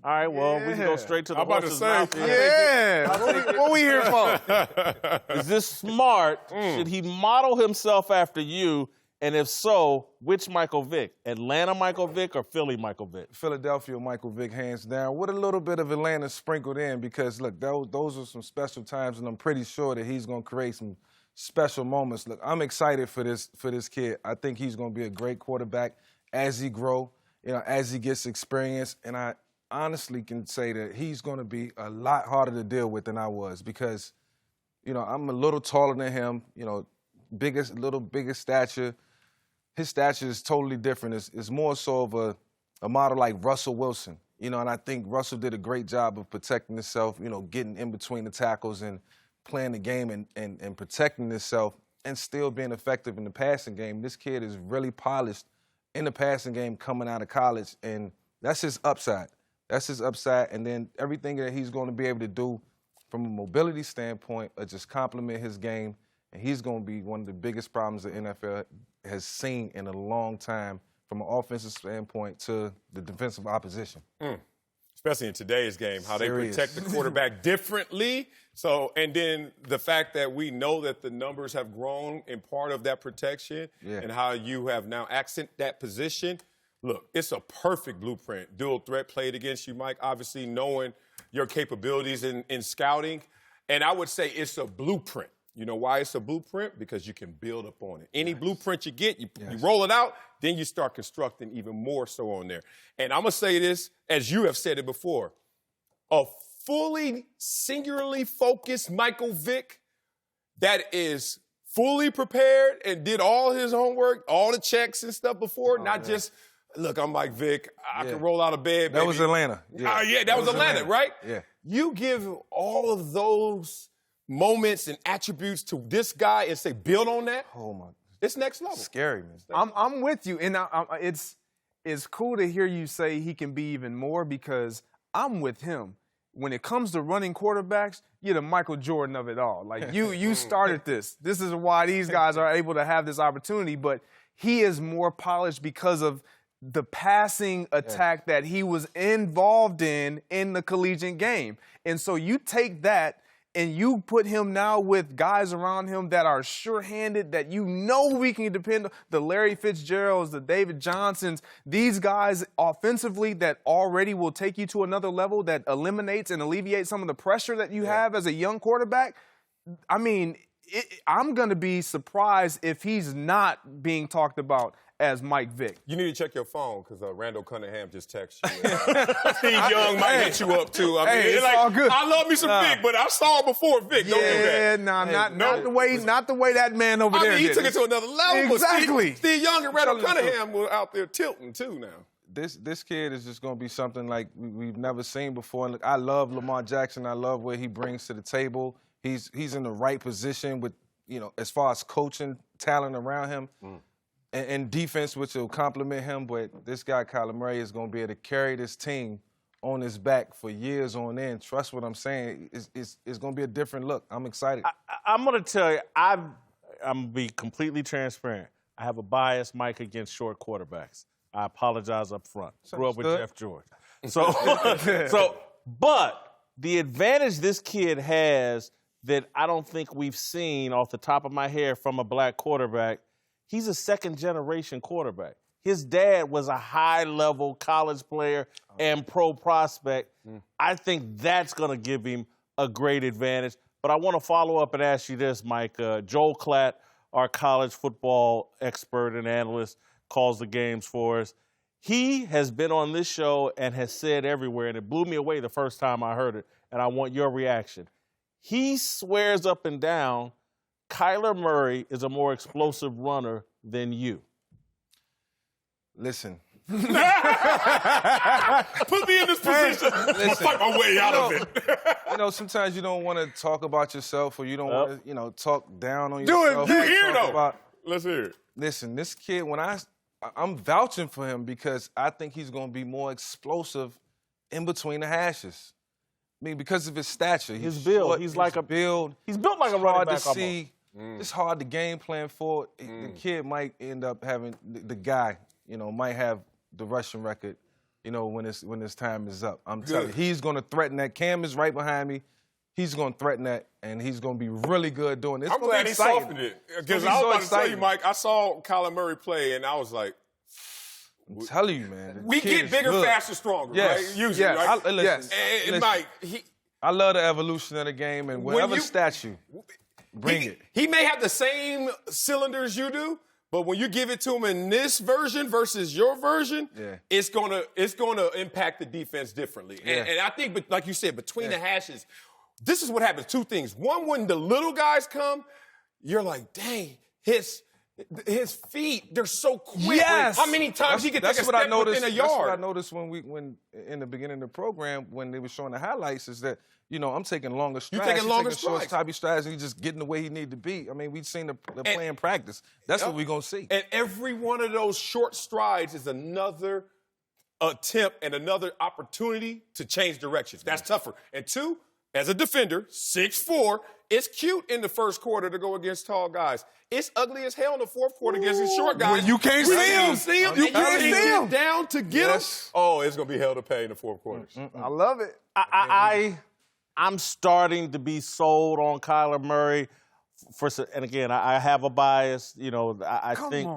All right, well, we can go straight to the I'm about to horse's say, mouth here. Yeah. What we here for? Is this smart? Should he model himself after you? And if so, which Michael Vick? Atlanta Michael Vick or Philly Michael Vick? Philadelphia Michael Vick, hands down, with a little bit of Atlanta sprinkled in because, look, those are some special times, and I'm pretty sure that he's going to create some special moments. Look, I'm excited for this kid. I think he's going to be a great quarterback as he grow, as he gets experience, and I honestly can say that he's going to be a lot harder to deal with than I was because, I'm a little taller than him, bigger stature. His stature is totally different. It's more so of a model like Russell Wilson, and I think Russell did a great job of protecting himself, getting in between the tackles and playing the game and protecting himself and still being effective in the passing game. This kid is really polished in the passing game coming out of college, and that's his upside. That's his upside, and then everything that he's going to be able to do from a mobility standpoint just complement his game, and he's going to be one of the biggest problems the NFL has seen in a long time from an offensive standpoint to the defensive opposition. Especially in today's game, how they protect the quarterback differently. So, and then the fact that we know that the numbers have grown in part of that protection and how you have now accent that position. Look, it's a perfect blueprint. Dual threat played against you, Mike, obviously knowing your capabilities in scouting. And I would say it's a blueprint. You know why it's a blueprint? Because you can build up on it. Any blueprint you get, you roll it out, then you start constructing even more so on there. And I'm going to say this, as you have said it before, a fully singularly focused Michael Vick that is fully prepared and did all his homework, all the checks and stuff before, not just, look, I'm Mike Vick, I can roll out of bed. That was Atlanta. That was Atlanta, right? Yeah. You give all of those moments and attributes to this guy and say, build on that. Oh, my. It's next level. Scary, man. I'm with you, and it's cool to hear you say he can be even more because I'm with him. When it comes to running quarterbacks, you're the Michael Jordan of it all. Like, you started this. This is why these guys are able to have this opportunity, but he is more polished because of the passing attack that he was involved in the collegiate game. And so you take that and you put him now with guys around him that are sure-handed, that we can depend on, the Larry Fitzgeralds, the David Johnsons, these guys offensively that already will take you to another level that eliminates and alleviates some of the pressure that you have as a young quarterback. I mean, I'm going to be surprised if he's not being talked about as Mike Vick. You need to check your phone because Randall Cunningham just texted you. Steve Young might hit you up, too. I mean, it's all good. I love me some Vick, but I saw it before Vick. Don't do that. Not the way that man over there did. He took it to another level. Exactly. Steve Young and Randall Cunningham were out there tilting, too, now. This kid is just going to be something like we've never seen before. And look, I love Lamar Jackson. I love what he brings to the table. He's in the right position with, as far as coaching talent around him. And defense, which will complement him, but this guy, Kyler Murray, is going to be able to carry this team on his back for years on end. Trust what I'm saying. It's going to be a different look. I'm excited. I'm going to tell you, I'm going to be completely transparent. I have a bias, Mike, against short quarterbacks. I apologize up front. Grew up with Jeff George. But the advantage this kid has that I don't think we've seen off the top of my head from a black quarterback, he's a second-generation quarterback. His dad was a high-level college player and pro prospect. I think that's going to give him a great advantage. But I want to follow up and ask you this, Mike. Joel Klatt, our college football expert and analyst, calls the games for us. He has been on this show and has said everywhere, and it blew me away the first time I heard it, and I want your reaction. He swears up and down Kyler Murray is a more explosive runner than you. Listen. Put me in this position. I'll fight my way out of it. Sometimes you don't want to talk about yourself or you don't want to, talk down on yourself. Do it. You're here, though. Let's hear it. Listen, this kid, I'm vouching for him because I think he's going to be more explosive in between the hashes. I mean, because of his stature. His build. He's built like a running back almost. It's hard to game plan for. The kid might end up having, the guy, might have the rushing record, you know, when his time is up. I'm telling you, he's going to threaten that. Cam is right behind me. He's going to threaten that, and he's going to be really good doing this. I'm glad he softened it. Because I was about to tell you, Mike, I saw Kyler Murray play, and I was like, I'm telling you, man. We get bigger, faster, stronger, right? Usually, right? Listen, and Mike, I love the evolution of the game, and whatever statue, bring it. He may have the same cylinders you do, but when you give it to him in this version versus your version, it's gonna impact the defense differently. And I think, like you said, between the hashes, this is what happens. Two things. One, when the little guys come, you're like, dang, his feet, they're so quick. Yes. How many times he can take a step within a yard? That's what I noticed when in the beginning of the program, when they were showing the highlights, is that, you know, I'm taking longer strides. You're taking longer strides. Short, choppy strides, and he's just getting the way he need to be. I mean, we've seen the play in practice. That's what we're going to see. And every one of those short strides is another attempt and another opportunity to change directions. That's tougher. And two, as a defender, 6'4", it's cute in the first quarter to go against tall guys. It's ugly as hell in the fourth quarter against these short guys. When you can't see him. You can't see him. Down to get him. Oh, it's going to be hell to pay in the fourth quarter. I love it. I'm starting to be sold on Kyler Murray. And again, I have a bias. You know, I think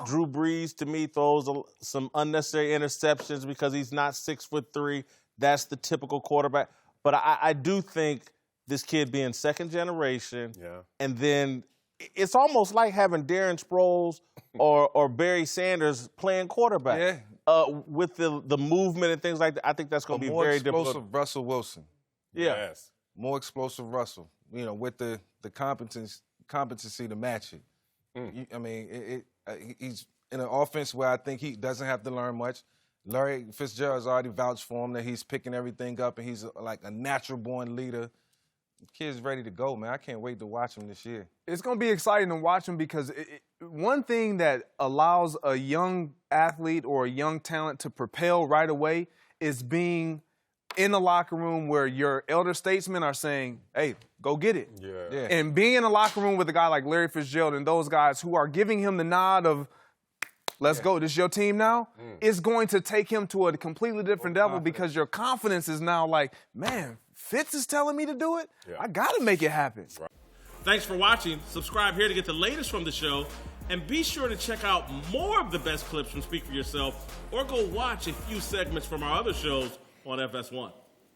Drew Brees, to me, throws some unnecessary interceptions because he's not 6'3". That's the typical quarterback. But I do think this kid being second generation, and then it's almost like having Darren Sproles or Barry Sanders playing quarterback. With the movement and things like that. I think that's going to be very difficult. More explosive Russell Wilson. Yes. More explosive Russell, you know, with the competency to match it. I mean, he's in an offense where I think he doesn't have to learn much. Larry Fitzgerald's already vouched for him that he's picking everything up, and he's like a natural-born leader. The kid's ready to go, man. I can't wait to watch him this year. It's going to be exciting to watch him because one thing that allows a young athlete or a young talent to propel right away is being in the locker room where your elder statesmen are saying, hey, go get it. And being in a locker room with a guy like Larry Fitzgerald and those guys who are giving him the nod of, let's go, this is your team now, is going to take him to a completely different level because your confidence is now like, man, Fitz is telling me to do it? I got to make it happen. Thanks for watching. Subscribe here to get the latest from the show. And be sure to check out more of the best clips from Speak For Yourself or go watch a few segments from our other shows on FS1.